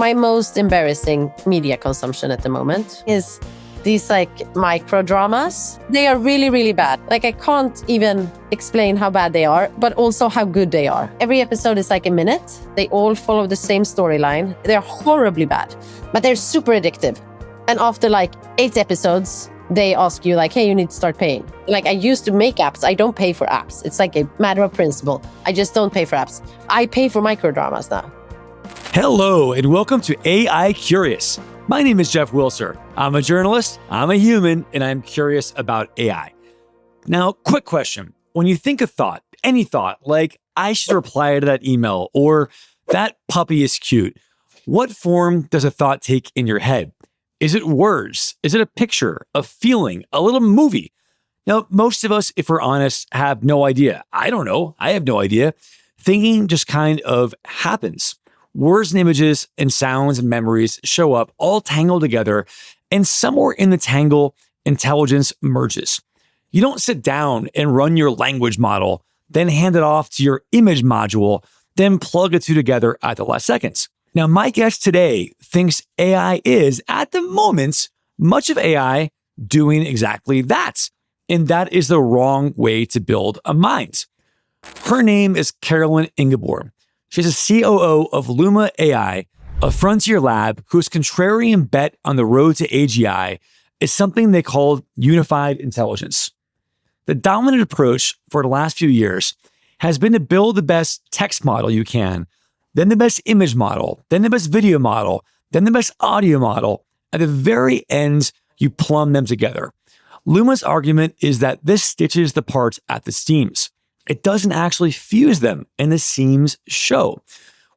My most embarrassing media consumption at the moment is these micro dramas. They are really, really bad. I can't even explain how bad they are, but also how good they are. Every episode is a minute. They all follow the same storyline. They're horribly bad, but they're super addictive. And after 8 episodes, they ask you hey, you need to start paying. I used to make apps. I don't pay for apps. It's a matter of principle. I just don't pay for apps. I pay for micro dramas now. Hello, and welcome to AI Curious. My name is Jeff Wilser. I'm a journalist, I'm a human, and I'm curious about AI. Now, quick question. When you think of thought, any thought, I should reply to that email, or that puppy is cute, what form does a thought take in your head? Is it words? Is it a picture, a feeling, a little movie? Now, most of us, if we're honest, have no idea. I don't know. I have no idea. Thinking just kind of happens. Words and images and sounds and memories show up all tangled together, and somewhere in the tangle, intelligence merges. You don't sit down and run your language model, then hand it off to your image module, then plug the two together at the last seconds. Now, my guest today thinks AI is, at the moment, much of AI doing exactly that. And that is the wrong way to build a mind. Her name is Caroline Ingeborn. She's a COO of Luma AI, a frontier lab whose contrarian bet on the road to AGI is something they called unified intelligence. The dominant approach for the last few years has been to build the best text model you can, then the best image model, then the best video model, then the best audio model. At the very end, you plumb them together. Luma's argument is that this stitches the parts at the seams. It doesn't actually fuse them, and the seams show.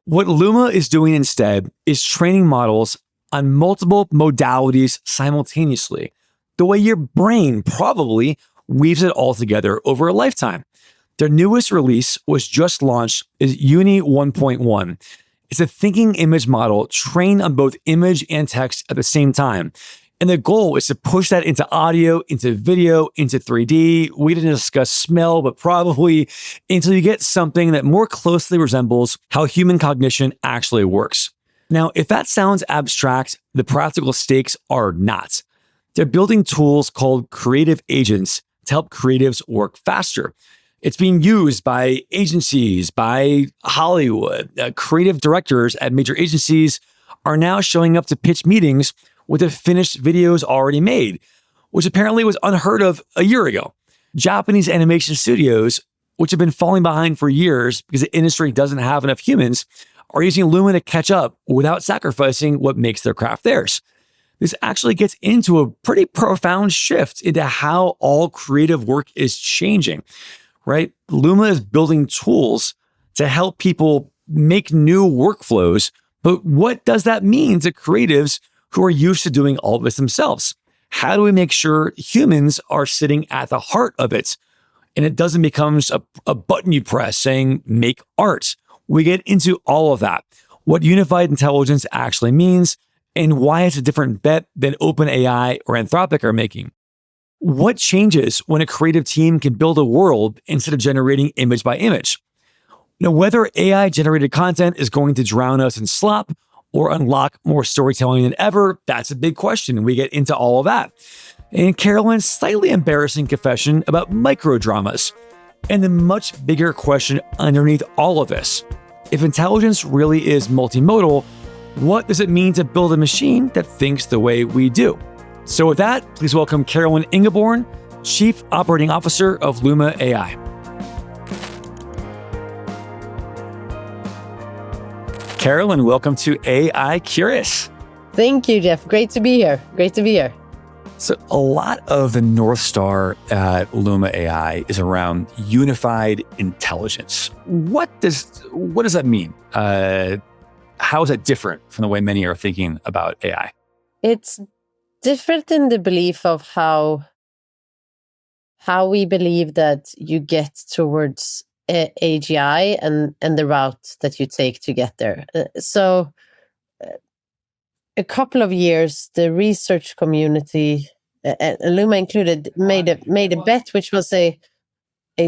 What Luma is doing instead is training models on multiple modalities simultaneously, the way your brain probably weaves it all together over a lifetime. Their newest release was just launched is Uni 1.1. It's a thinking image model trained on both image and text at the same time. And the goal is to push that into audio, into video, into 3D. We didn't discuss smell, but probably until you get something that more closely resembles how human cognition actually works. Now, if that sounds abstract, the practical stakes are not. They're building tools called creative agents to help creatives work faster. It's being used by agencies, by Hollywood. Creative directors at major agencies are now showing up to pitch meetings with the finished videos already made, which apparently was unheard of a year ago. Japanese animation studios, which have been falling behind for years because the industry doesn't have enough humans, are using Luma to catch up without sacrificing what makes their craft theirs. This actually gets into a pretty profound shift into how all creative work is changing, right? Luma is building tools to help people make new workflows, but what does that mean to creatives who are used to doing all of this themselves? How do we make sure humans are sitting at the heart of it and it doesn't become a button you press saying, make art? We get into all of that, what unified intelligence actually means, and why it's a different bet than OpenAI or Anthropic are making. What changes when a creative team can build a world instead of generating image by image? Whether AI-generated content is going to drown us in slop or unlock more storytelling than ever, that's a big question. We get into all of that. And Caroline's slightly embarrassing confession about microdramas. And the much bigger question underneath all of this. If intelligence really is multimodal, what does it mean to build a machine that thinks the way we do? So with that, please welcome Caroline Ingeborn, Chief Operating Officer of Luma AI. Caroline, welcome to AI Curious. Thank you, Jeff. Great to be here. So a lot of the North Star at Luma AI is around unified intelligence. What does that mean? How is that different from the way many are thinking about AI? It's different in the belief of how we believe that you get towards AGI and the route that you take to get there. So a couple of years, the research community, Luma included, made a bet, which was a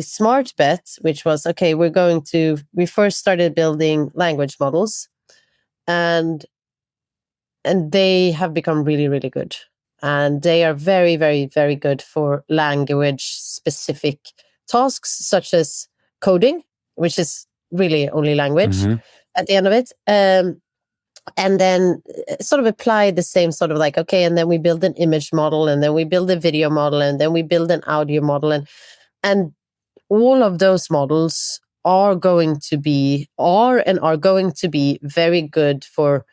smart bet, which was, okay, we first started building language models, and and they have become really, really good. And they are very, very, very good for language specific tasks, such as coding, which is really only language at the end of it. And then sort of apply the same sort of like, okay, and then we build an image model, and then we build a video model, and then we build an audio model. And all of those models are going to be very good for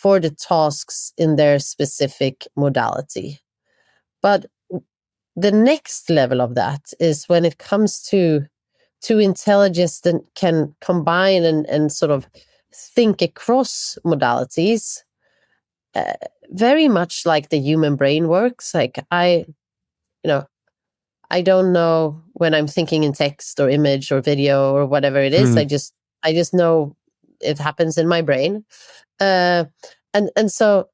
the tasks in their specific modality. But the next level of that is when it comes to intelligence that can combine and sort of think across modalities, very much like the human brain works. Like I don't know when I'm thinking in text or image or video or whatever it is. I just know it happens in my brain. And so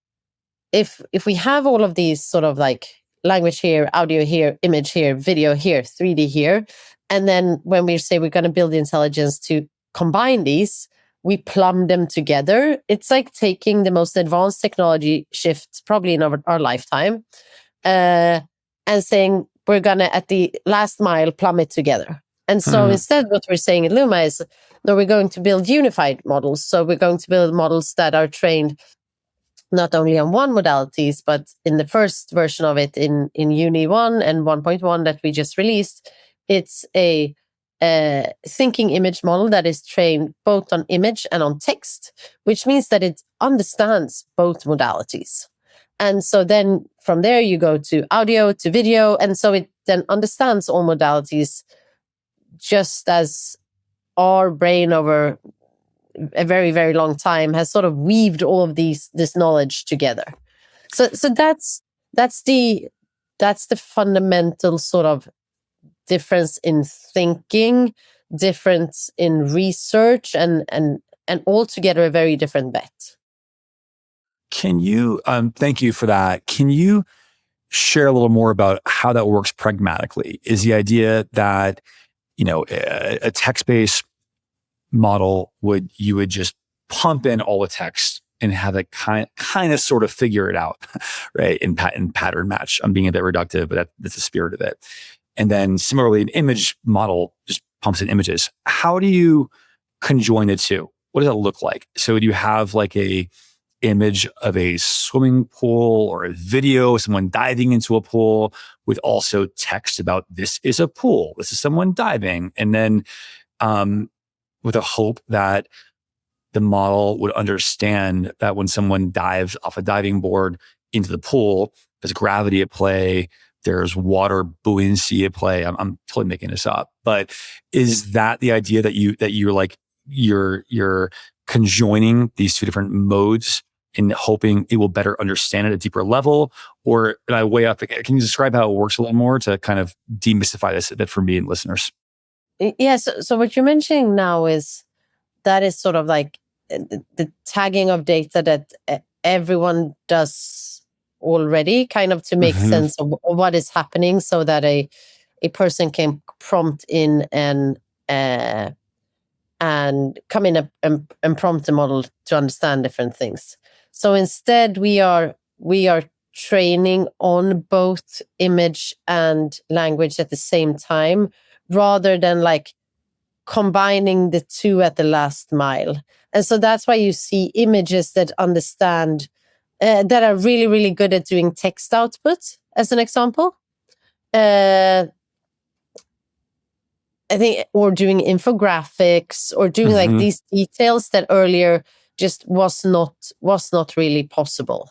if we have all of these sort of like language here, audio here, image here, video here, 3D here, and then when we say we're going to build the intelligence to combine these, we plumb them together. It's like taking the most advanced technology shift probably in our lifetime, and saying we're going to, at the last mile, plumb it together. And so instead, what we're saying in Luma is, no, we're going to build unified models. So we're going to build models that are trained not only on one modalities, but in the first version of it in Uni 1 and 1.1 that we just released, it's a thinking image model that is trained both on image and on text, which means that it understands both modalities. And so then from there you go to audio, to video, and so it then understands all modalities, just as our brain over a very, very long time has sort of weaved all of this knowledge together. So that's the fundamental sort of difference in thinking, difference in research, and altogether a very different bet. Can you, thank you for that. Can you share a little more about how that works pragmatically? Is the idea that, a text-based model you would just pump in all the text and have it kind of sort of figure it out, right? In pattern match. I'm being a bit reductive, but that's the spirit of it. And then similarly, an image model just pumps in images. How do you conjoin the two? What does that look like? So do you have like a image of a swimming pool or a video of someone diving into a pool with also text about this is a pool, this is someone diving, and then with a hope that the model would understand that when someone dives off a diving board into the pool, there's gravity at play, there's water buoyancy at play. I'm totally making this up, but is that the idea that you're conjoining these two different modes in hoping it will better understand at a deeper level? Or am I way up? Can you describe how it works a little more to kind of demystify this a bit for me and listeners? Yeah. So what you're mentioning now is sort of like the tagging of data that everyone does already, kind of to make sense of what is happening, so that a person can prompt in and come in and prompt the model to understand different things. So instead, we are training on both image and language at the same time, rather than like combining the two at the last mile. And so that's why you see images that understand, that are really, really good at doing text output, as an example. I think, or doing infographics, or doing like these details that earlier just was not really possible.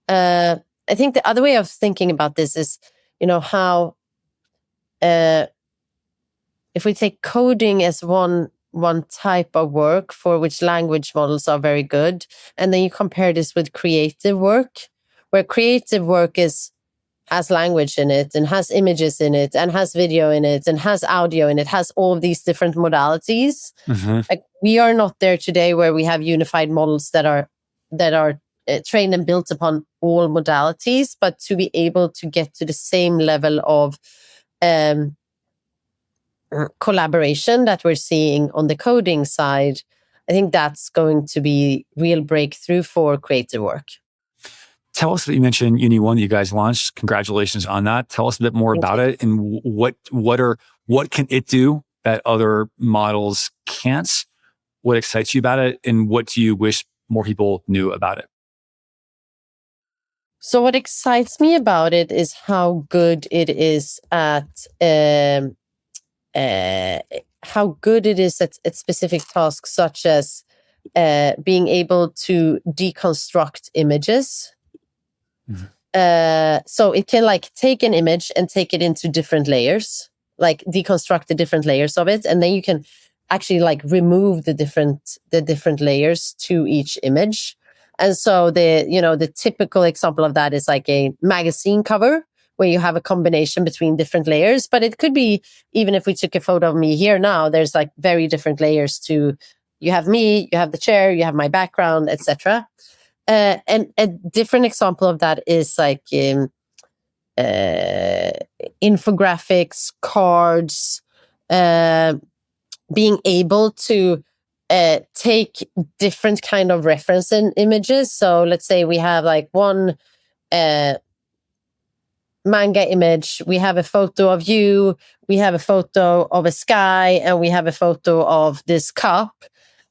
I think the other way of thinking about this is, how if we take coding as one type of work for which language models are very good, and then you compare this with creative work, where creative work has language in it, and has images in it, and has video in it, and has audio in it, has all of these different modalities. Like, we are not there today where we have unified models that are trained and built upon all modalities, but to be able to get to the same level of collaboration that we're seeing on the coding side, I think that's going to be real breakthrough for creative work. Tell us that you mentioned Uni One that you guys launched. Congratulations on that. Tell us a bit more Thank about you. it and what can it do that other models can't? What excites you about it, and what do you wish more people knew about it? So what excites me about it is how good it is at uh, at specific tasks, such as being able to deconstruct images. Mhm. So it can like take an image and take it into different layers, like deconstruct the different layers of it, and then you can actually like remove the different layers to each image. And so the typical example of that is like a magazine cover where you have a combination between different layers. But it could be, even if we took a photo of me here now, there's like very different layers to, you have me, you have the chair, you have my background, etc. And a different example of that is like infographics, cards, uh, being able to take different kind of reference in images. So let's say we have like one uh, manga image, we have a photo of you, we have a photo of a sky, and we have a photo of this cup,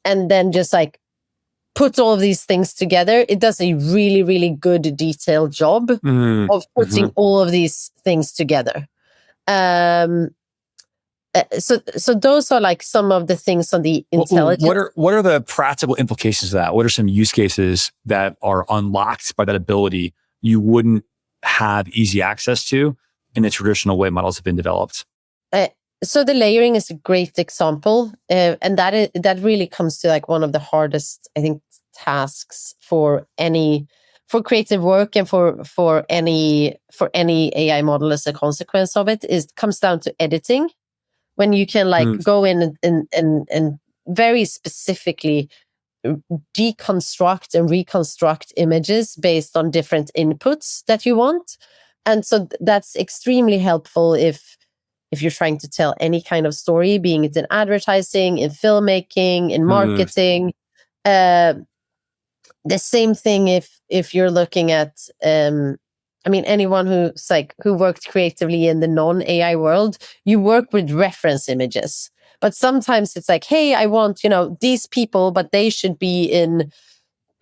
and then just like put all of these things together. It does a really, really good detailed job of putting Mhm. all of these things together. So those are like some of the things on the What intelligence. are the practical implications of that? What are some use cases that are unlocked by that ability you wouldn't have easy access to in the traditional way models have been developed? Uh, so the layering is a great example, and that really comes to like one of the hardest, I think, tasks for creative work and for any AI model as a consequence of it. Is comes down to editing, when you can like Mm. go in and very specifically deconstruct and reconstruct images based on different inputs that you want. And so that's extremely helpful if you're trying to tell any kind of story, being it in advertising, in filmmaking, in Mm. marketing. Uh, the same thing if you're looking at I mean, anyone who worked creatively in the non-AI world, you work with reference images. But sometimes it's like, hey, I want, these people, but they should be in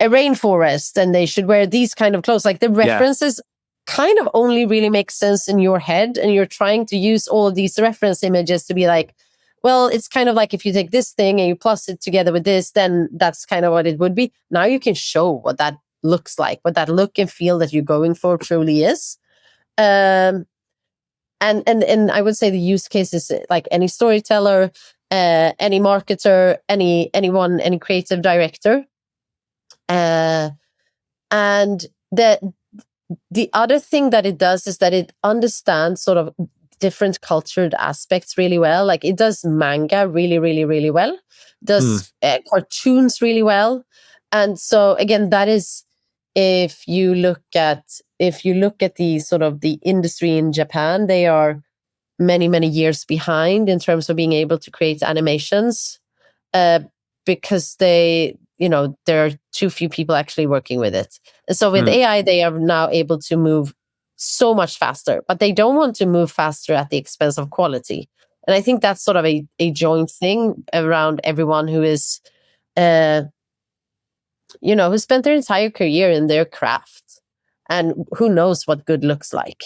a rainforest and they should wear these kind of clothes. Like the Yeah. references kind of only really make sense in your head, and you're trying to use all of these reference images to be like, well, it's kind of like if you take this thing and you plus it together with this, then that's kind of what it would be. Now you can show what that looks like, what that look and feel that you're going for truly is. Um, and I would say the use case is like any storyteller, any marketer, any creative director. Uh, and the other thing that it does is that it understands sort of different cultured aspects really well. Like it does manga really, really, really well, Mm. does cartoons really well. And so again, that is, if you look at the sort of the industry in Japan, they are many, many years behind in terms of being able to create animations, uh, because there are too few people actually working with it. And so with Mm. AI, they are now able to move so much faster, but they don't want to move faster at the expense of quality. And I think that's sort of a joint thing around everyone who is, uh, who spent their entire career in their craft, and who knows what good looks like.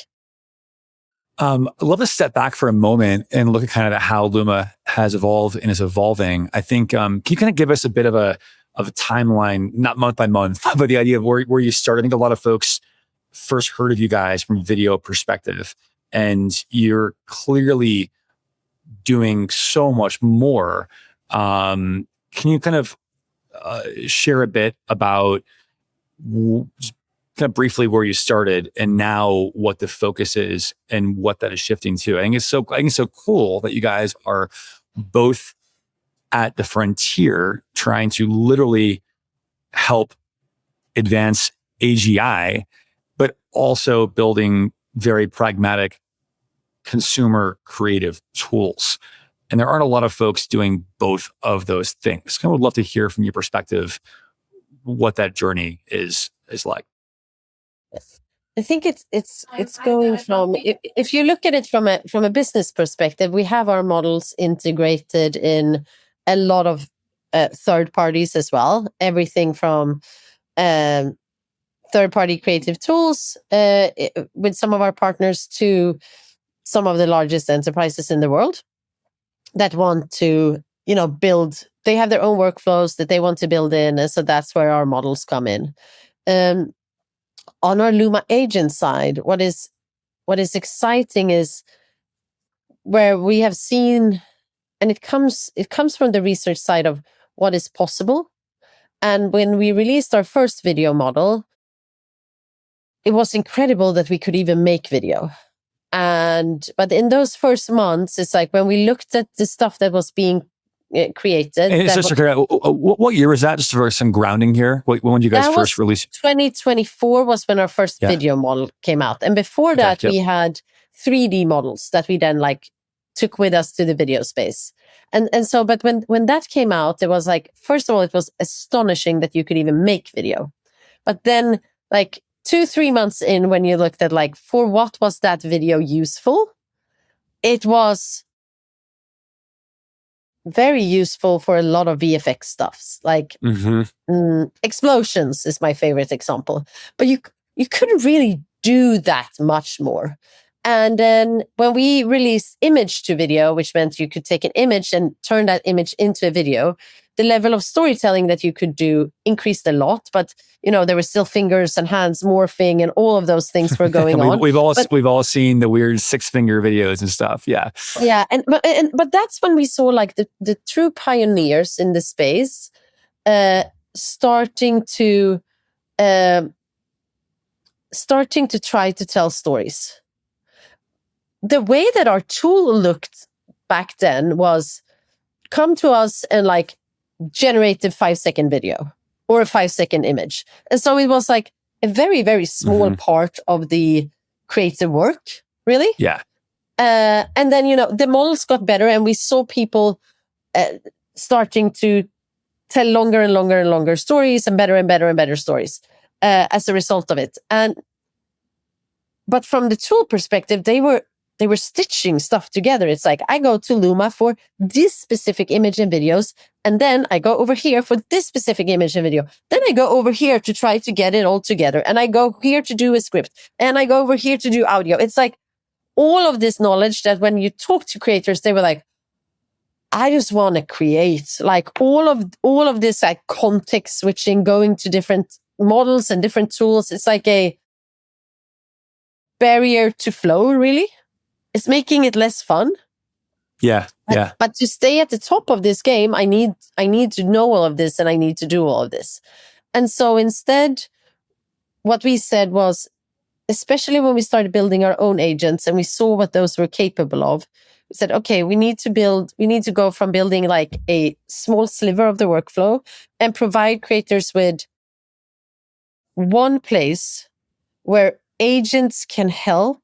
I'd love to step back for a moment and look at kind of how Luma has evolved and is evolving. I think, can you kind of give us a bit of a timeline, not month by month, but the idea of where you started? I think a lot of folks first heard of you guys from video perspective, and you're clearly doing so much more. Can you kind of share a bit about just kind of briefly where you started and now what the focus is and what that is shifting to? I think it's so cool that you guys are both at the frontier trying to literally help advance AGI, but also building very pragmatic consumer creative tools. And there aren't a lot of folks doing both of those things. I would love to hear from your perspective what that journey is like. I think it's going from, if you look at it from a business perspective, we have our models integrated in a lot of third parties as well. Everything from third party creative tools with some of our partners to some of the largest enterprises in the world that want to build. They have their own workflows that they want to build in, and so that's where our models come in. On our Luma agent side, what is exciting is where we have seen, and it comes from the research side of what is possible. And when we released our first video model, it was incredible that we could even make video. But in those first months, it's like when we looked at the stuff that was being created. And it's just what year was that? Just for some grounding here. When did you guys first release? 2024 was when our first video model came out. And before that, we had 3D models that we then took with us to the video space. And so, but when that came out, it was first of all, it was astonishing that you could even make video. But then 2-3 months in, when you looked at for what was that video useful, it was very useful for a lot of VFX stuffs. Explosions is my favorite example. But you couldn't really do that much more. And then when we released image to video, which meant you could take an image and turn that image into a video, the level of storytelling that you could do increased a lot. But there were still fingers and hands morphing, and all of those things were going on. We've all seen the weird 6-finger videos and stuff. Yeah. But that's when we saw the true pioneers in the space starting to try to tell stories. The way that our tool looked back then was come to us and generate a 5-second video or a 5-second image. And so it was a very, very small part of the creative work, really. Yeah. And then, the models got better, and we saw people starting to tell longer and longer and longer stories, and better and better and better stories as a result of it. But from the tool perspective, they were stitching stuff together. It's I go to Luma for this specific image and videos, and then I go over here for this specific image and video. Then I go over here to try to get it all together, and I go here to do a script, and I go over here to do audio. It's all of this knowledge that when you talk to creators, they were I just want to create. All of this context switching, going to different models and different tools. It's a barrier to flow, really. It's making it less fun. Yeah. But to stay at the top of this game, I need to know all of this, and I need to do all of this. And so instead, what we said was, especially when we started building our own agents and we saw what those were capable of, we said, okay, we need to go from building a small sliver of the workflow and provide creators with one place where agents can help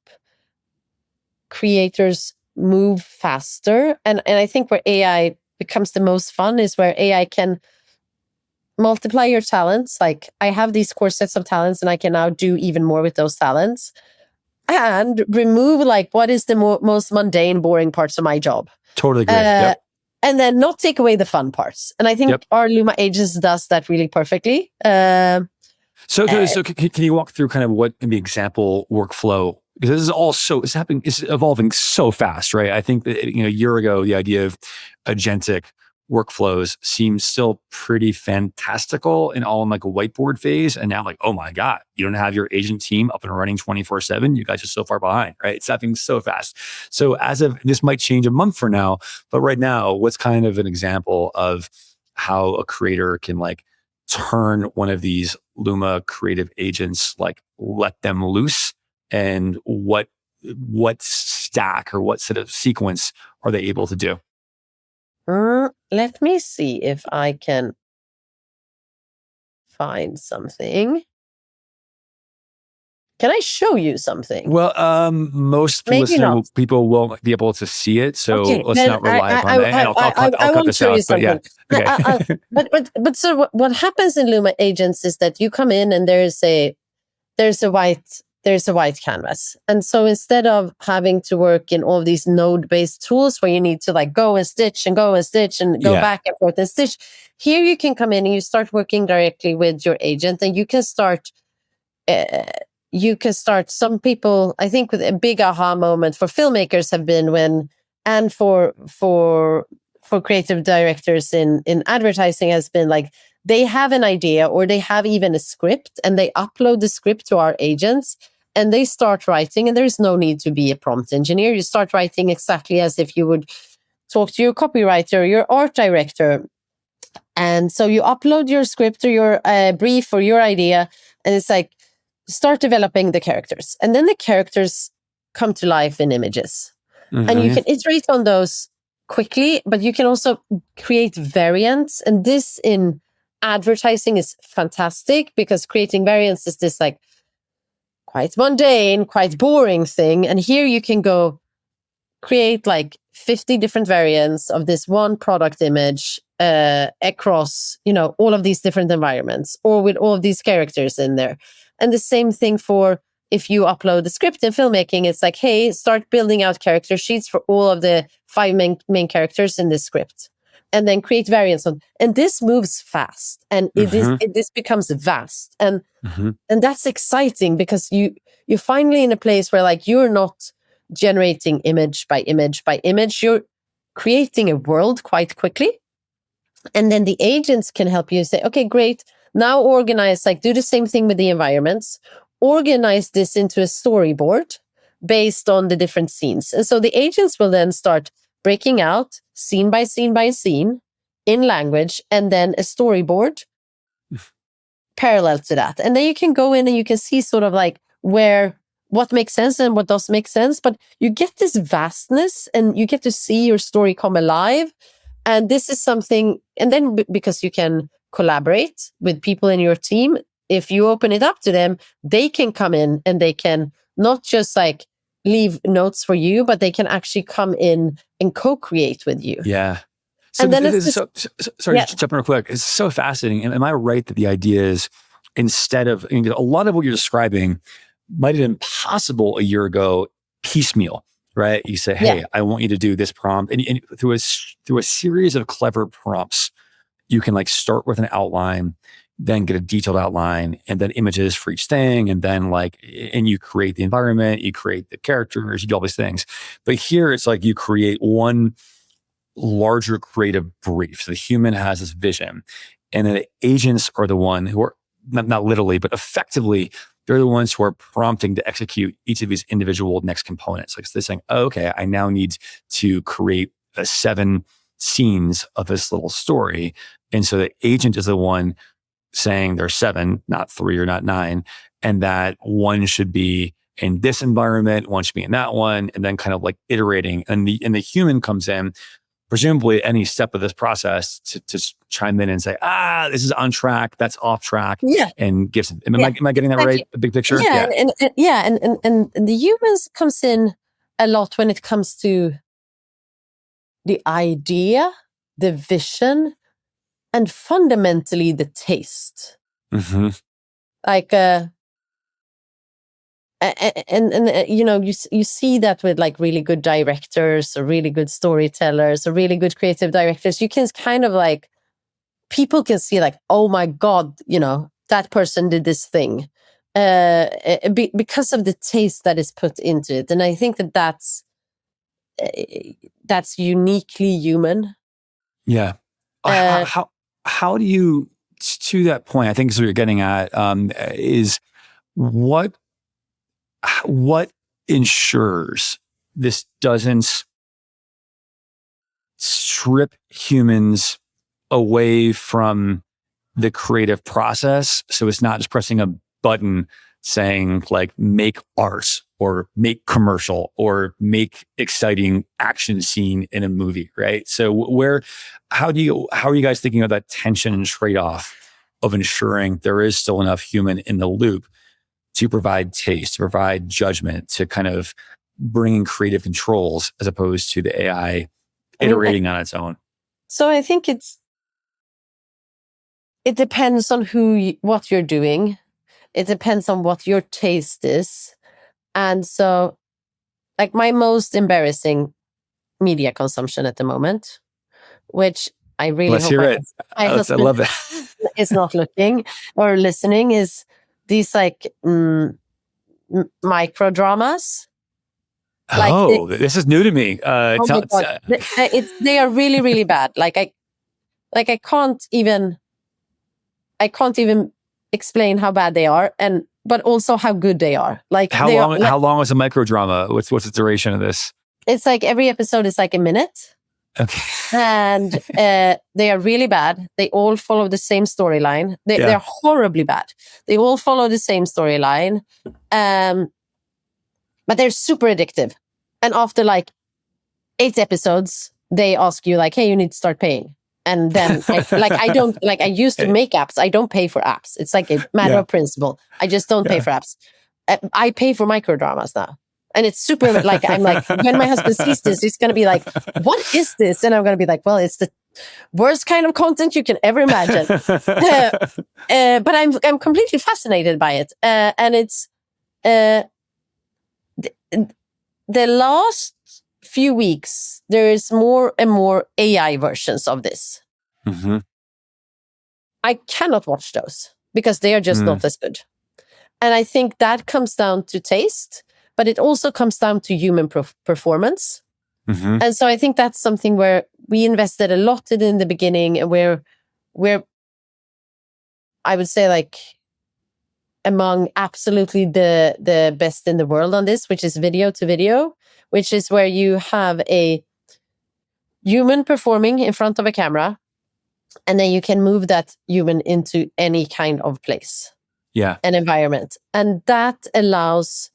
creators move faster. And I think where AI becomes the most fun is where AI can multiply your talents. I have these core sets of talents, and I can now do even more with those talents, and remove what is the most mundane, boring parts of my job. Totally agree. Yep. And then not take away the fun parts. And I think our Luma agents does that really perfectly. So can you walk through kind of what in the example workflow? Because this is all it's evolving so fast, right? I think that a year ago, the idea of agentic workflows seemed still pretty fantastical and all in a whiteboard phase. And now oh my God, you don't have your agent team up and running 24/7. You guys are so far behind, right? It's happening so fast. So this might change a month from now, but right now, what's kind of an example of how a creator can turn one of these Luma creative agents, let them loose, and what stack or what set of sequence are they able to do? Let me see if I can find something. Can I show you something? Well, most people won't be able to see it, so let's not rely upon that. I'll cut this out. But yeah, okay. But so what happens in Luma agents is that you come in and there's there's a white canvas. And so instead of having to work in all these node-based tools where you need to like go and stitch and go back and forth and stitch, here you can come in and you start working directly with your agent, and you can start some people, I think, with a big aha moment for filmmakers have been and for creative directors in advertising has been like, they have an idea or they have even a script and they upload the script to our agents and they start writing, and there is no need to be a prompt engineer. You start writing exactly as if you would talk to your copywriter, your art director. And so you upload your script or your brief or your idea, and it's like, start developing the characters. And then the characters come to life in images. And you can iterate on those quickly, but you can also create variants. And this in advertising is fantastic because creating variants is this like quite mundane, quite boring thing. And here you can go create like 50 different variants of this one product image across, all of these different environments or with all of these characters in there. And the same thing for if you upload the script in filmmaking, it's like, hey, start building out character sheets for all of the 5 main characters in this script, and then create variants on. And this moves fast, and this becomes vast, and that's exciting because you're finally in a place where like you're not generating image by image by image. You're creating a world quite quickly, and then the agents can help you say, okay, great. Now organize, like do the same thing with the environments, organize this into a storyboard based on the different scenes. And so the agents will then start breaking out scene by scene by scene in language, and then a storyboard parallel to that. And then you can go in and you can see sort of like what makes sense and what doesn't make sense, but you get this vastness and you get to see your story come alive. And this is something, and then because you can collaborate with people in your team, if you open it up to them, they can come in and they can not just like leave notes for you, but they can actually come in and co-create with you. Yeah. So and then sorry, just jumping real quick. It's so fascinating. Am I right that the idea is instead of, a lot of what you're describing might have been possible a year ago, piecemeal, right? You say, hey, I want you to do this prompt. And through a series of clever prompts, you can like start with an outline, then get a detailed outline, and then images for each thing. And then and you create the environment, you create the characters, you do all these things. But here it's like you create one larger creative brief. So the human has this vision, and then the agents are the one who are not literally, but effectively, they're the ones who are prompting to execute each of these individual next components. Like they're saying, oh, okay, I now need to create 7 scenes of this little story. And so the agent is the one saying there's 7, not 3 or not 9, and that one should be in this environment, one should be in that one, and then kind of like iterating. And the human comes in, presumably any step of this process to chime in and say, this is on track, that's off track, and gives. Am I getting that right? The big picture? And the humans comes in a lot when it comes to the idea, the vision, and fundamentally the taste. Like, you see that with like really good directors or really good storytellers or really good creative directors. You can kind of like, people can see like, oh my God, that person did this thing because of the taste that is put into it. And I think that's uniquely human. Yeah. How do you, to that point, I think is what you're getting at, is what ensures this doesn't strip humans away from the creative process? So it's not just pressing a button saying like make art or make commercial or make exciting action scene in a movie, right? So how are you guys thinking of that tension and trade-off of ensuring there is still enough human in the loop to provide taste, to provide judgment, to kind of bring in creative controls as opposed to the AI iterating on its own? So I think it depends on what you're doing. It depends on what your taste is. And so, like, my most embarrassing media consumption at the moment, which I really Let's hope hear my, it. my I husband love that. is not looking or listening, is these like micro dramas. Like This is new to me. oh my God, they are really, really bad. I can't even explain how bad they are, but also how good they are. Like how long is a micro drama? What's the duration of this? It's like every episode is like a minute. Okay. And they are really bad. They all follow the same storyline. They're horribly bad. They all follow the same storyline. But they're super addictive. And after like 8 episodes, they ask you like, hey, you need to start paying. And then I used to make apps. I don't pay for apps. It's like a matter of principle. I just don't pay for apps. I pay for micro dramas now. And it's super like, I'm like, when my husband sees this, he's going to be like, what is this? And I'm going to be like, well, it's the worst kind of content you can ever imagine. But I'm completely fascinated by it. And it's the last few weeks, there is more and more AI versions of this. Mm-hmm. I cannot watch those because they are just not as good. And I think that comes down to taste, but it also comes down to human performance. Mm-hmm. And so I think that's something where we invested a lot in the beginning, and where I would say like among absolutely the best in the world on this, which is video to video, which is where you have a human performing in front of a camera, and then you can move that human into any kind of place, an environment. And that allows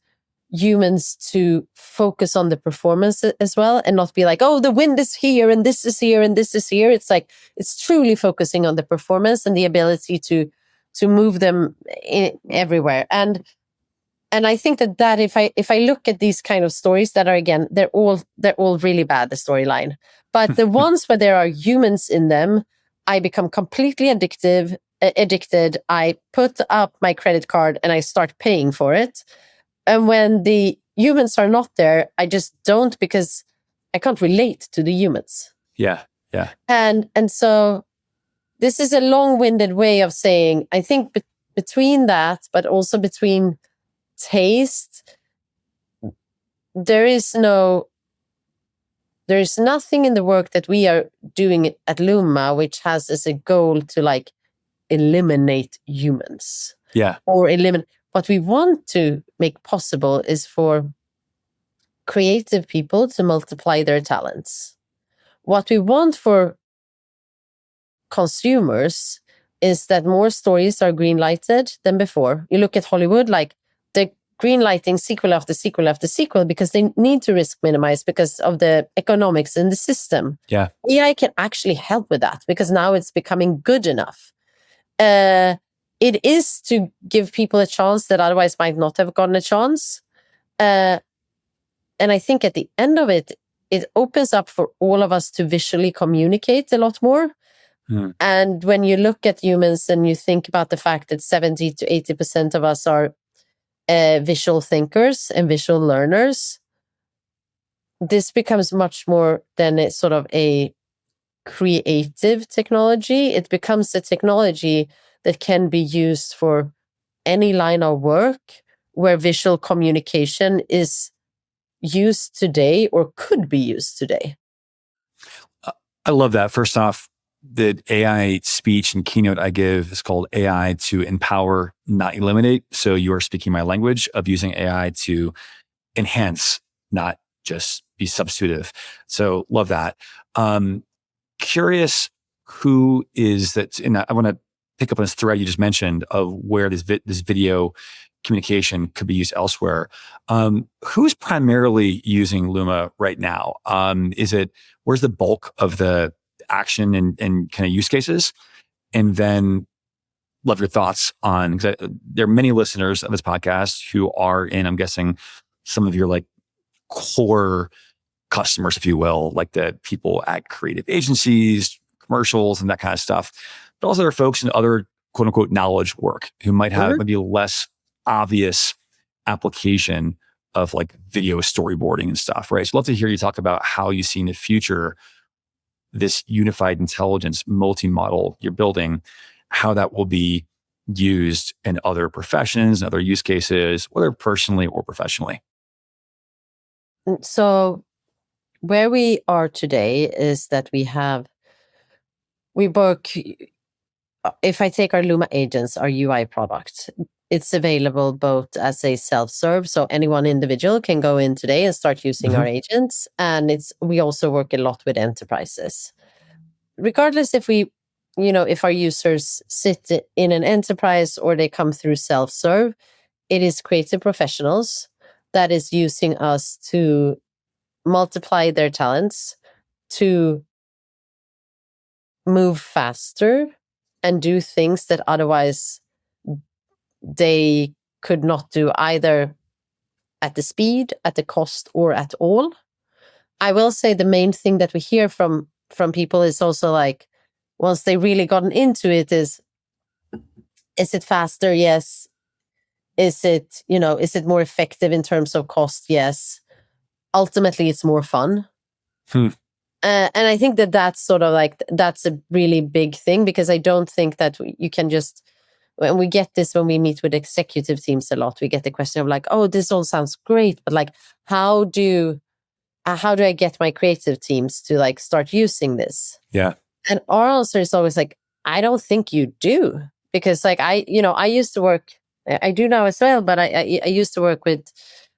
humans to focus on the performance as well, and not be like, oh, the wind is here and this is here and this is here. It's like, it's truly focusing on the performance and the ability to move them everywhere. And I think that if I look at these kind of stories that are, again, they're all really bad, the storyline, but the ones where there are humans in them, I become completely addicted. I put up my credit card and I start paying for it. And when the humans are not there, I just don't, because I can't relate to the humans. Yeah. And so this is a long-winded way of saying, I think between that, but also between taste, there is nothing in the work that we are doing at Luma which has as a goal to like eliminate humans. Yeah. Or eliminate. What we want to make possible is for creative people to multiply their talents. What we want for consumers is that more stories are green-lighted than before. You look at Hollywood, like they're green-lighting sequel after sequel after sequel because they need to risk minimize because of the economics in the system. Yeah. AI can actually help with that because now it's becoming good enough. It is to give people a chance that otherwise might not have gotten a chance. And I think at the end of it, it opens up for all of us to visually communicate a lot more. And when you look at humans and you think about the fact that 70 to 80% of us are visual thinkers and visual learners, this becomes much more than a sort of a creative technology. It becomes a technology that can be used for any line of work where visual communication is used today or could be used today. I love that. First off, the AI speech and keynote I give is called AI to Empower, Not Eliminate. So you are speaking my language of using AI to enhance, not just be substitutive. So love that. Curious who is that, and I want to pick up on this thread you just mentioned of where this video communication could be used elsewhere. Who's primarily using Luma right now? Where's the bulk of the action and kind of use cases? And then love your thoughts on, because there are many listeners of this podcast who are in, I'm guessing, some of your like core customers, if you will, like the people at creative agencies, commercials, and that kind of stuff. But also there are folks in other quote unquote knowledge work, who might have maybe less obvious application of like video storyboarding and stuff, right? So I'd love to hear you talk about how you see in the future this unified intelligence multimodal you're building, how that will be used in other professions and other use cases, whether personally or professionally. So where we are today is that we work, if I take our Luma agents, our UI product, it's available both as a self-serve, so anyone individual can go in today and start using our agents. And we also work a lot with enterprises. Regardless if our users sit in an enterprise or they come through self-serve, it is creative professionals that is using us to multiply their talents, to move faster and do things that otherwise they could not do, either at the speed, at the cost, or at all. I will say the main thing that we hear from people is also like, once they really gotten into it, is it faster? Yes. Is it more effective in terms of cost? Yes. Ultimately, it's more fun. And I think that's sort of like, that's a really big thing, because I don't think that you can just, when we get this, when we meet with executive teams a lot, we get the question of like, oh, this all sounds great, but like, how do I get my creative teams to like start using this? Yeah. And our answer is always like, I don't think you do, because like I used to work, I do now as well, but I used to work with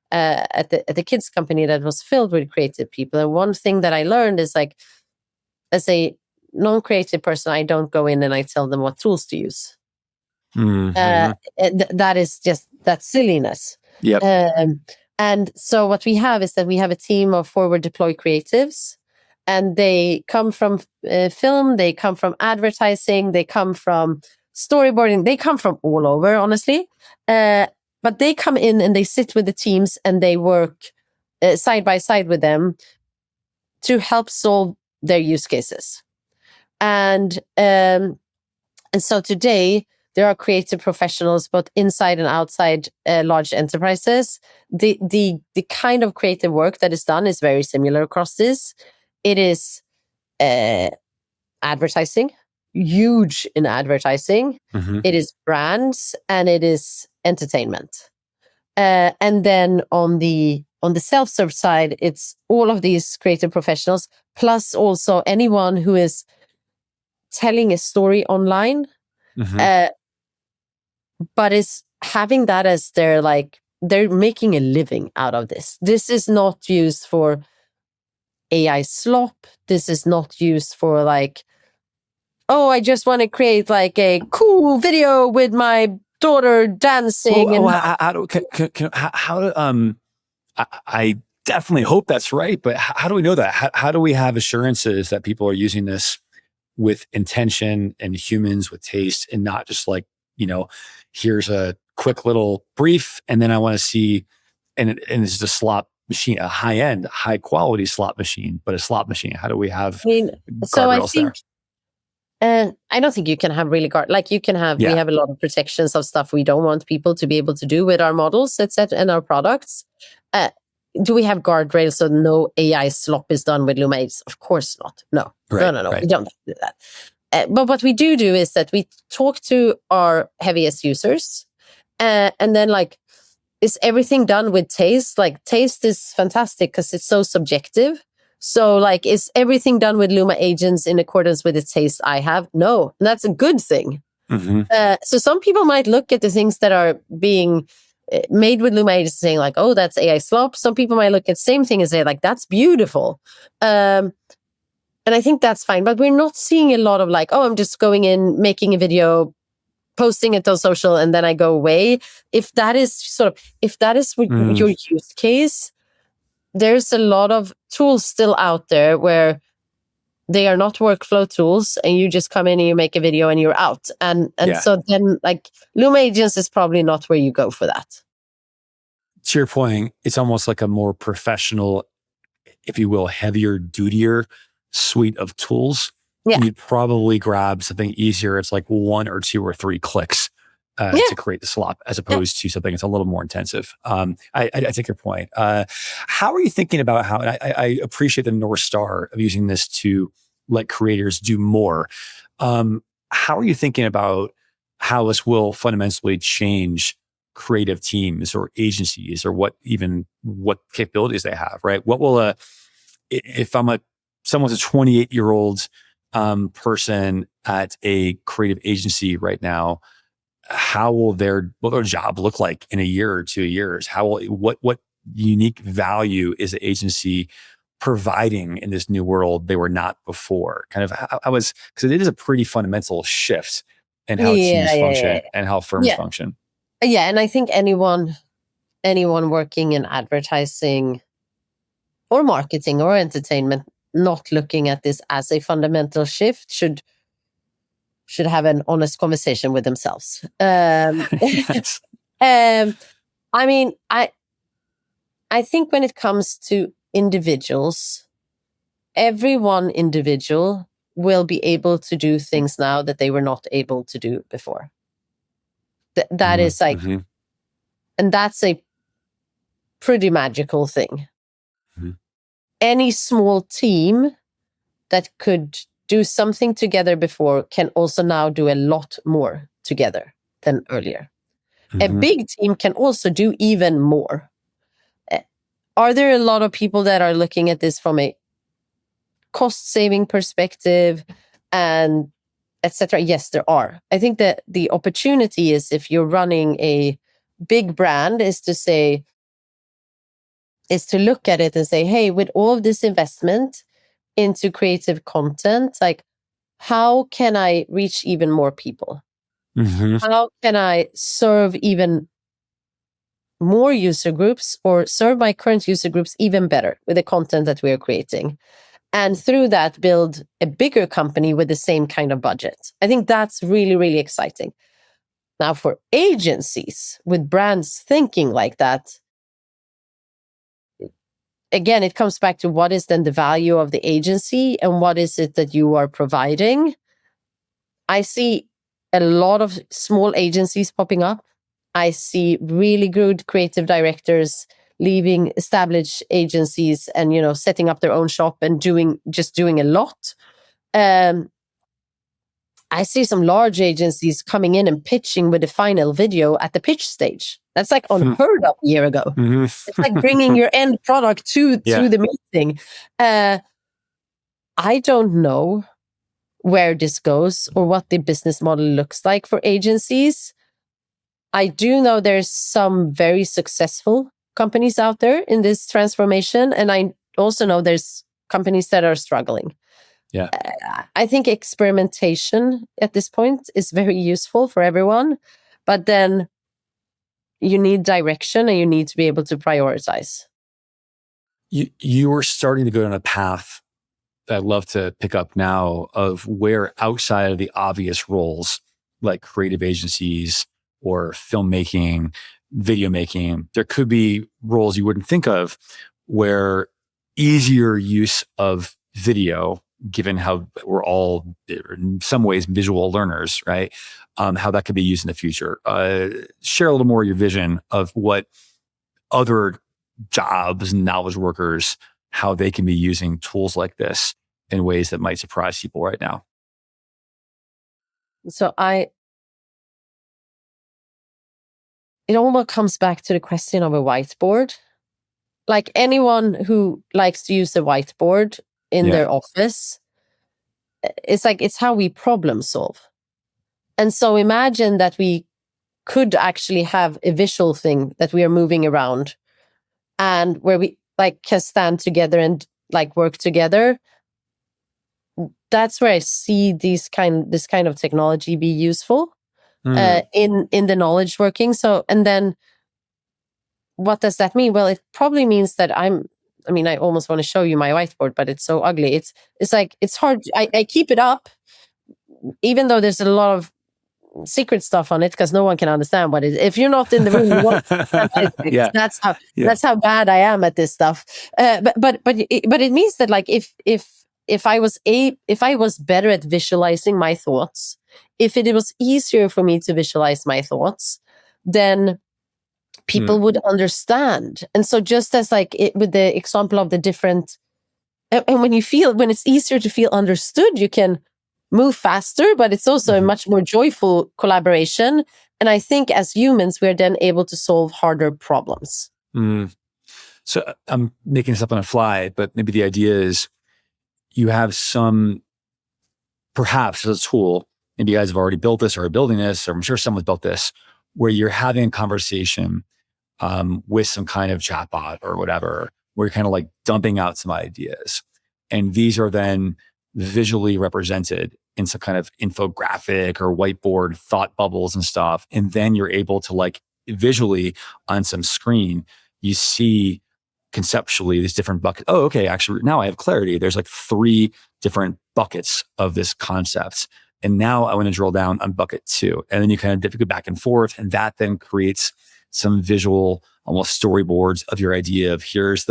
at the kids company that was filled with creative people. And one thing that I learned is like, as a non-creative person, I don't go in and I tell them what tools to use. That's silliness. Yep. And so what we have is that we have a team of forward deployed creatives, and they come from film, they come from advertising, they come from storyboarding, they come from all over, honestly. But they come in and they sit with the teams and they work side by side with them to help solve their use cases. And so today, there are creative professionals both inside and outside large enterprises. The kind of creative work that is done is very similar across this. It is advertising, huge in advertising. It is brands, and it is entertainment. And then on the self-serve side, it's all of these creative professionals, plus also anyone who is telling a story online, but is having that as they're making a living out of this. This is not used for AI slop. This is not used for like, oh, I just want to create like a cool video with my daughter dancing. I definitely hope that's right, but how do we know that? How do we have assurances that people are using this with intention and humans with taste, and not just like, here's a quick little brief, and then I want to see, and it's a slot machine, a high-end, high-quality slot machine, but a slot machine. How do we have guardrails there? I don't think you can have really you can have, we have a lot of protections of stuff we don't want people to be able to do with our models, etc., and our products. Do we have guardrails so no AI slop is done with Luma agents? Of course not. No. Right, no. right. We don't do that. But what we do is that we talk to our heaviest users, and then like, is everything done with taste? Like, taste is fantastic because it's so subjective. So like, is everything done with Luma agents in accordance with the taste I have? No, and that's a good thing. So some people might look at the things that are being made with Luma agents saying like, oh, that's AI slop. Some people might look at the same thing and say like, that's beautiful. And I think that's fine, but we're not seeing a lot of like, oh, I'm just going in, making a video, posting it on social, and then I go away. If that is your use case, there's a lot of tools still out there where they are not workflow tools, and you just come in and you make a video and you're out. And so then like, Luma agents is probably not where you go for that. To your point, it's almost like a more professional, if you will, heavier, dutier suite of tools Yeah. you'd probably grab something easier. It's like 1 or 2 or 3 clicks to create the slop, as opposed to something that's a little more intensive. I take your point. How are you thinking about how, and I appreciate the North Star of using this to let creators do more. How are you thinking about how this will fundamentally change creative teams or agencies, or what capabilities they have, right? What will if someone's a 28-year-old person at a creative agency right now, how will their job look like in a year or 2 years? What unique value is the agency providing in this new world they were not before? Kind of because it is a pretty fundamental shift in how teams function and how firms function. Yeah, and I think anyone working in advertising or marketing or entertainment not looking at this as a fundamental shift should have an honest conversation with themselves. Yes. I mean, I think when it comes to individuals, every one individual will be able to do things now that they were not able to do before. That is like, and that's a pretty magical thing. Any small team that could do something together before can also now do a lot more together than earlier. A big team can also do even more. Are there a lot of people that are looking at this from a cost-saving perspective and etc.? Yes, there are. I think that the opportunity is, if you're running a big brand, is to look at it and say, hey, with all of this investment into creative content, like, how can I reach even more people? How can I serve even more user groups, or serve my current user groups even better with the content that we are creating? And through that, build a bigger company with the same kind of budget. I think that's really, really exciting. Now, for agencies with brands thinking like that, again, it comes back to what is then the value of the agency and what is it that you are providing. I see a lot of small agencies popping up. I see really good creative directors leaving established agencies and, setting up their own shop and doing a lot. I see some large agencies coming in and pitching with the final video at the pitch stage. That's like unheard of a year ago. It's like bringing your end product to the meeting. I don't know where this goes or what the business model looks like for agencies. I do know there's some very successful companies out there in this transformation. And I also know there's companies that are struggling. Yeah. I think experimentation at this point is very useful for everyone, but then you need direction and you need to be able to prioritize. You were starting to go down a path that I'd love to pick up now, of where outside of the obvious roles like creative agencies or filmmaking, video making, there could be roles you wouldn't think of where easier use of video, given how we're all in some ways visual learners, right? How that could be used in the future. Share a little more of your vision of what other jobs and knowledge workers, how they can be using tools like this in ways that might surprise people right now. So it almost comes back to the question of a whiteboard. Like, anyone who likes to use a whiteboard in their office, it's how we problem solve. And so imagine that we could actually have a visual thing that we are moving around, and where we can stand together and work together. That's where I see this kind of technology be useful in the knowledge working. So, and then what does that mean? Well, it probably means that I almost want to show you my whiteboard, but it's so ugly. It's hard. I keep it up, even though there's a lot of secret stuff on it, because no one can understand what it is. If you're not in the room, you won't understand what it is. That's how bad I am at this stuff. But it means that if if I was better at visualizing my thoughts, if it was easier for me to visualize my thoughts, then people would understand. And so just as like with the example of the different, and when it's easier to feel understood, you can move faster, but it's also a much more joyful collaboration. And I think as humans, we're then able to solve harder problems. So I'm making this up on the fly, but maybe the idea is you have some, perhaps as a tool, maybe you guys have already built this or are building this, or I'm sure someone's built this, where you're having a conversation with some kind of chatbot or whatever, where you're kind of like dumping out some ideas. And these are then visually represented in some kind of infographic or whiteboard thought bubbles and stuff. And then you're able to like visually on some screen, you see conceptually these different buckets. Oh, okay, actually now I have clarity. There's like 3 different buckets of this concept. And now I want to drill down on bucket 2. And then you kind of go back and forth. And that then creates some visual, almost storyboards of your idea of here's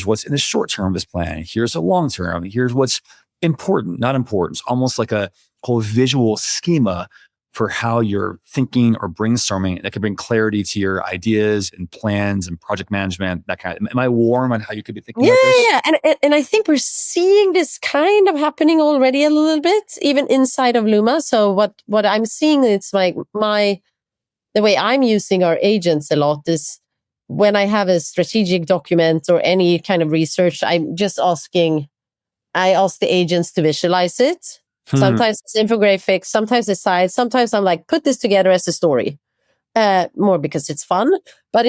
what's in the short term of this plan. Here's the long term. Here's what's important, not important. It's almost like a whole visual schema for how you're thinking or brainstorming that can bring clarity to your ideas and plans and project management, that kind of. Am I warm on how you could be thinking about this? Yeah. And I think we're seeing this kind of happening already a little bit, even inside of Luma. So what I'm seeing, it's like the way I'm using our agents a lot is when I have a strategic document or any kind of research, I ask the agents to visualize it. Sometimes it's infographics, sometimes it's slides, sometimes I'm like, put this together as a story, more because it's fun. But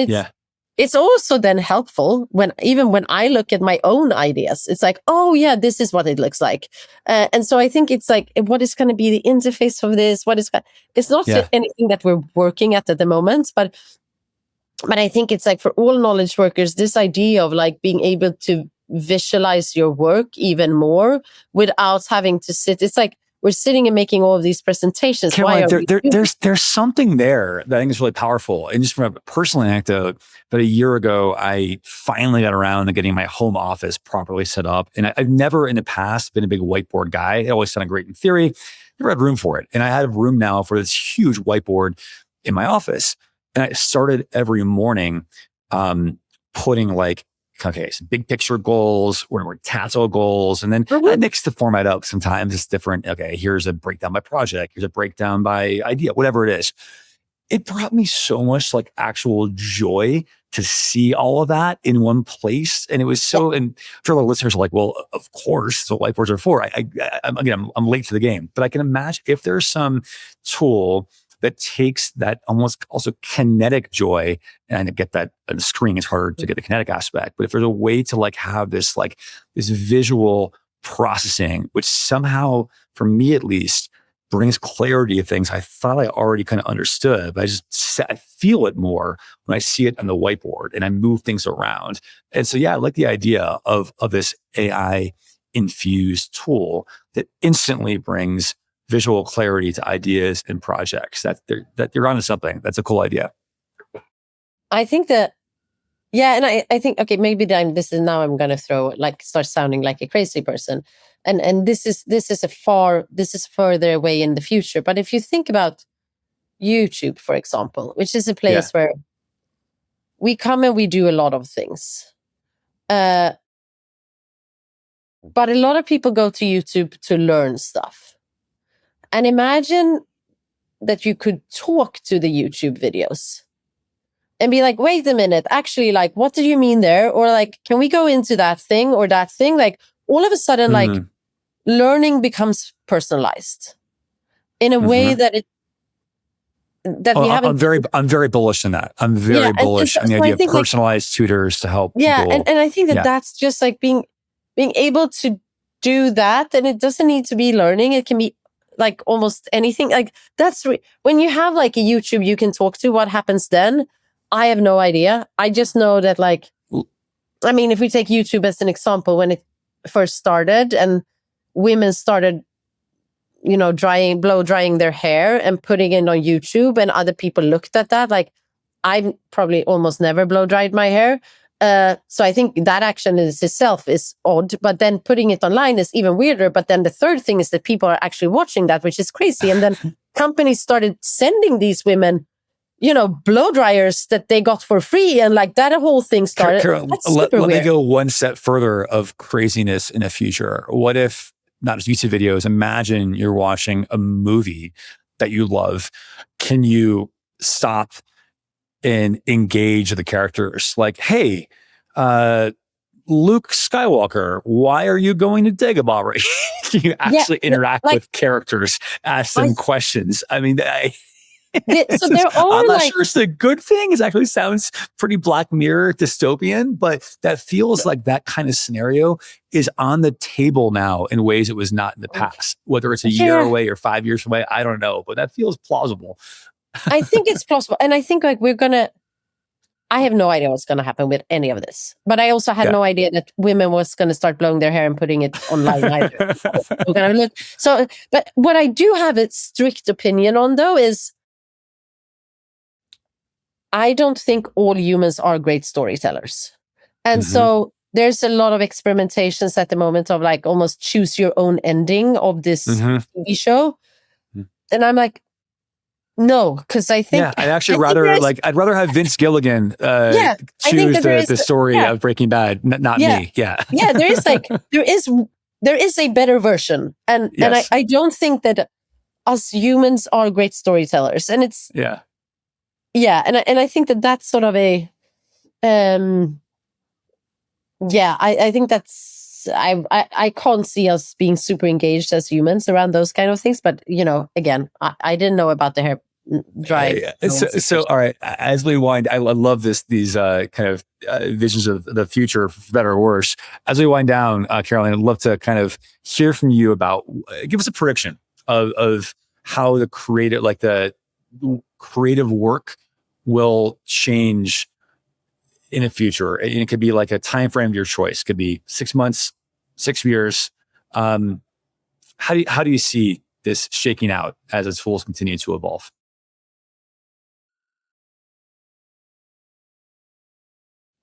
it's also then helpful even when I look at my own ideas. It's like, oh yeah, this is what it looks like. And so I think it's like, what is going to be the interface of this? It's not anything that we're working at the moment, but I think it's like for all knowledge workers, this idea of like being able to visualize your work even more without having to sit. It's like we're sitting and making all of these presentations. Caroline, there's something there that I think is really powerful. And just from a personal anecdote, about a year ago, I finally got around to getting my home office properly set up. And I've never in the past been a big whiteboard guy. It always sounded great in theory. Never had room for it. And I had room now for this huge whiteboard in my office. And I started every morning putting like, okay, some big picture goals, or more tactile goals. And then I mix the format up. Sometimes it's different. Okay, here's a breakdown by project. Here's a breakdown by idea, whatever it is. It brought me so much like actual joy to see all of that in one place. And it was so, and for the listeners are like, well, of course, so whiteboards are for. I'm late to the game, but I can imagine if there's some tool that takes that almost also kinetic joy, and I get that on the screen, it's harder to get the kinetic aspect. But if there's a way to like have this visual processing, which somehow, for me at least, brings clarity to things I thought I already kind of understood, but I feel it more when I see it on the whiteboard and I move things around. And so, I like the idea of this AI infused tool that instantly brings visual clarity to ideas and projects. That you're onto something. That's a cool idea. I think that, and I think, okay, maybe I'm going to start sounding like a crazy person. And this is further away in the future. But if you think about YouTube, for example, which is a place where we come and we do a lot of things. But a lot of people go to YouTube to learn stuff. And imagine that you could talk to the YouTube videos and be like, wait a minute, actually, like, what do you mean there? Or like, can we go into that thing or that thing? Like, all of a sudden, like, learning becomes personalized in a way that we haven't. I'm very bullish on that. I'm very bullish on the idea of personalized tutors to help people. And I think that's just like being able to do that. And it doesn't need to be learning. It can be like almost anything. Like that's when you have like a YouTube you can talk to, what happens then? I have no idea. I just know that, like, I mean, if we take YouTube as an example, when it first started and women started, blow drying their hair and putting it on YouTube, and other people looked at that, like, I've probably almost never blow dried my hair. So I think that action is itself is odd, but then putting it online is even weirder. But then the third thing is that people are actually watching that, which is crazy. And then companies started sending these women, blow dryers that they got for free. And like that whole thing started. That's super let me weird. go one step further of craziness in the future. What if, not just YouTube videos, imagine you're watching a movie that you love. Can you stop and engage the characters? Like, hey, Luke Skywalker, why are you going to Dagobah? Right? You actually interact with characters, ask them questions. I mean, so there are I'm not sure it's a good thing. It actually sounds pretty Black Mirror dystopian, but that feels like that kind of scenario is on the table now in ways it was not in the past. Whether it's a year away or 5 years away, I don't know, but that feels plausible. I think it's plausible. And I think like I have no idea what's going to happen with any of this. But I also had no idea that women was going to start blowing their hair and putting it online either. So, but what I do have a strict opinion on though is I don't think all humans are great storytellers. And so there's a lot of experimentations at the moment of like almost choose your own ending of this TV show. And I'm like, no, because I think I'd actually I'd rather have Vince Gilligan choose the story of Breaking Bad, not me. There is a better version, and I don't think that us humans are great storytellers, and it's and I think that that's sort of a I think that's I can't see us being super engaged as humans around those kind of things. But again, I didn't know about the hair dry. So all right, as we wind, I love these kind of visions of the future, for better or worse. As we wind down, Caroline, I'd love to kind of hear from you about, give us a prediction of how the creative work will change in the future. And it could be like a time frame of your choice. It could be 6 months, 6 years. How do you see this shaking out as its tools continue to evolve?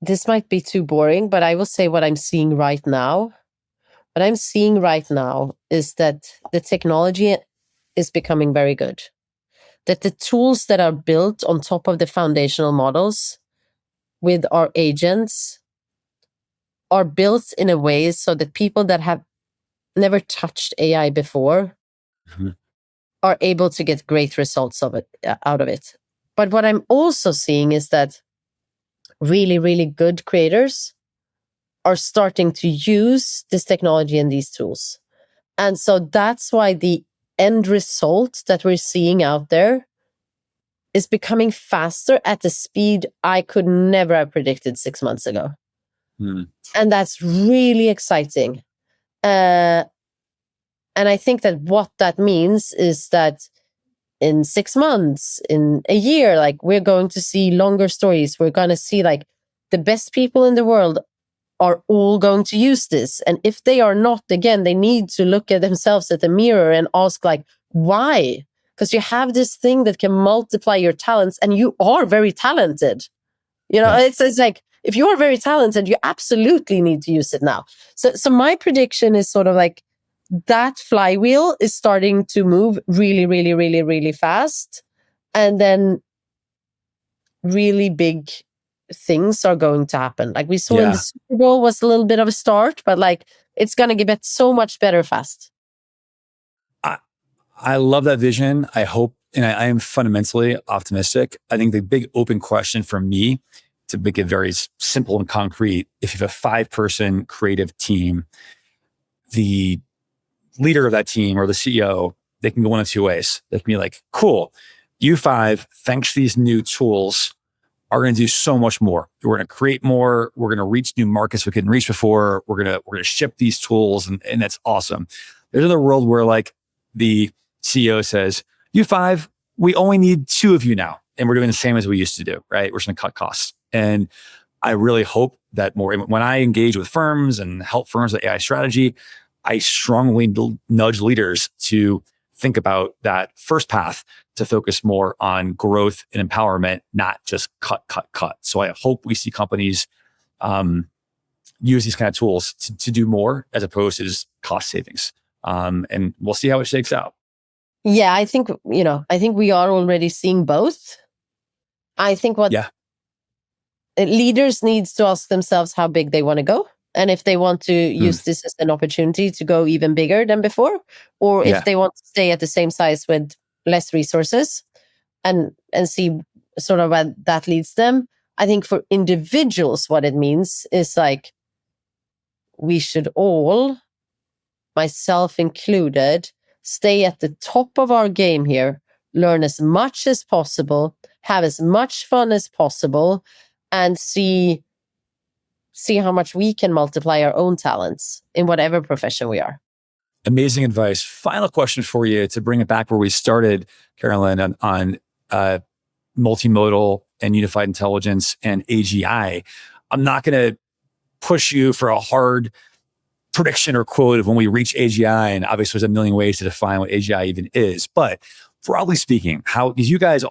This might be too boring, but I will say what I'm seeing right now. What I'm seeing right now is that the technology is becoming very good. That the tools that are built on top of the foundational models with our agents are built in a way so that people that have never touched AI before are able to get great results out of it. But what I'm also seeing is that really, really good creators are starting to use this technology and these tools. And so that's why the end result that we're seeing out there is becoming faster at the speed I could never have predicted 6 months ago. And that's really exciting. And I think that what that means is that in 6 months, in a year, like we're going to see longer stories. We're going to see like the best people in the world are all going to use this. And if they are not, again, they need to look at themselves at the mirror and ask like, why? Because you have this thing that can multiply your talents and you are very talented. It's like, if you are very talented, you absolutely need to use it now. So my prediction is sort of like that flywheel is starting to move really, really, really, really fast. And then really big things are going to happen. Like we saw in the Super Bowl was a little bit of a start, but like it's going to get so much better fast. I love that vision. I hope, and I am fundamentally optimistic. I think the big open question for me, to make it very simple and concrete, if you have a 5-person creative team, the leader of that team or the CEO, they can go one of two ways. They can be like, cool, you 5, thanks to these new tools, are going to do so much more. We're going to create more. We're going to reach new markets we couldn't reach before. We're going to ship these tools, and that's awesome. There's another world where like the CEO says, you 5, we only need 2 of you now. And we're doing the same as we used to do, right? We're just going to cut costs. And I really hope that more, when I engage with firms and help firms with AI strategy, I strongly nudge leaders to think about that first path, to focus more on growth and empowerment, not just cut. So I hope we see companies use these kind of tools to do more as opposed to just cost savings. And we'll see how it shakes out. Yeah, I think we are already seeing both. I think what leaders needs to ask themselves how big they want to go. And if they want to use this as an opportunity to go even bigger than before, or if they want to stay at the same size with less resources and see sort of where that leads them. I think for individuals, what it means is like, we should all, myself included, stay at the top of our game here, learn as much as possible, have as much fun as possible, and see how much we can multiply our own talents in whatever profession we are. Amazing advice. Final question for you to bring it back where we started, Caroline, on multimodal and unified intelligence and AGI. I'm not going to push you for a hard prediction or quote of when we reach AGI, and obviously there's a million ways to define what AGI even is. But broadly speaking, because you guys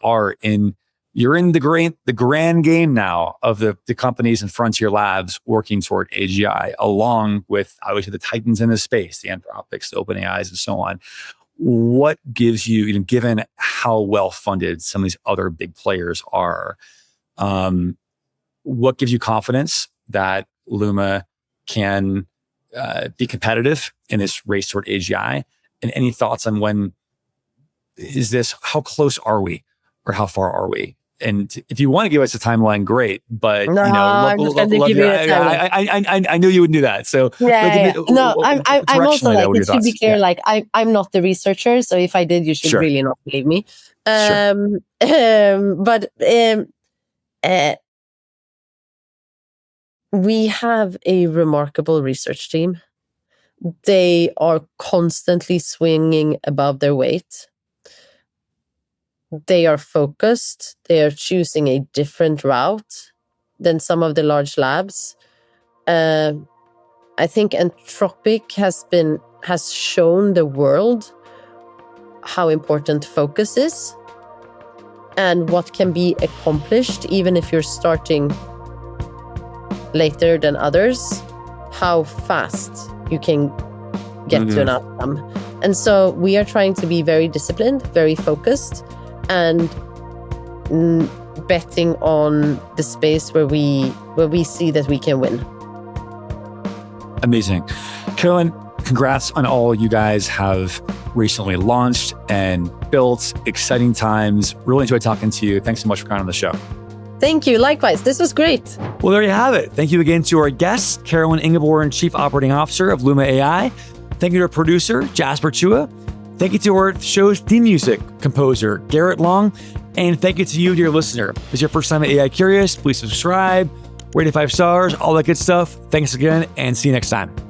you're in the grand game now of the companies and frontier labs working toward AGI, along with obviously the titans in the space, the Anthropics, the OpenAIs, and so on. What gives you, given how well funded some of these other big players are, what gives you confidence that Luma can be competitive in this race toward AGI? And any thoughts on how close are we, or how far are we? And if you want to give us a timeline, great. But no, I'm going to give you a timeline. I knew you would do that. So I'm also like, it should be clear. Like I'm not the researcher, so if I did, you should really not believe me. But we have a remarkable research team. They are constantly swinging above their weight. They are focused. They are choosing a different route than some of the large labs. I think Anthropic has shown the world how important focus is and what can be accomplished, even if you're starting later than others, how fast you can get to an outcome. And so we are trying to be very disciplined, very focused, and betting on the space where we see that we can win. Amazing. Caroline, congrats on all you guys have recently launched and built. Exciting times. Really enjoyed talking to you. Thanks so much for coming on the show. Thank you. Likewise. This was great. Well, there you have it. Thank you again to our guest, Caroline Ingeborn, Chief Operating Officer of Luma AI. Thank you to our producer, Jasper Chua. Thank you to our show's theme music composer, Garrett Long. And thank you to you, dear listener. If it's your first time at AI Curious, please subscribe, rate it 5 stars, all that good stuff. Thanks again, and see you next time.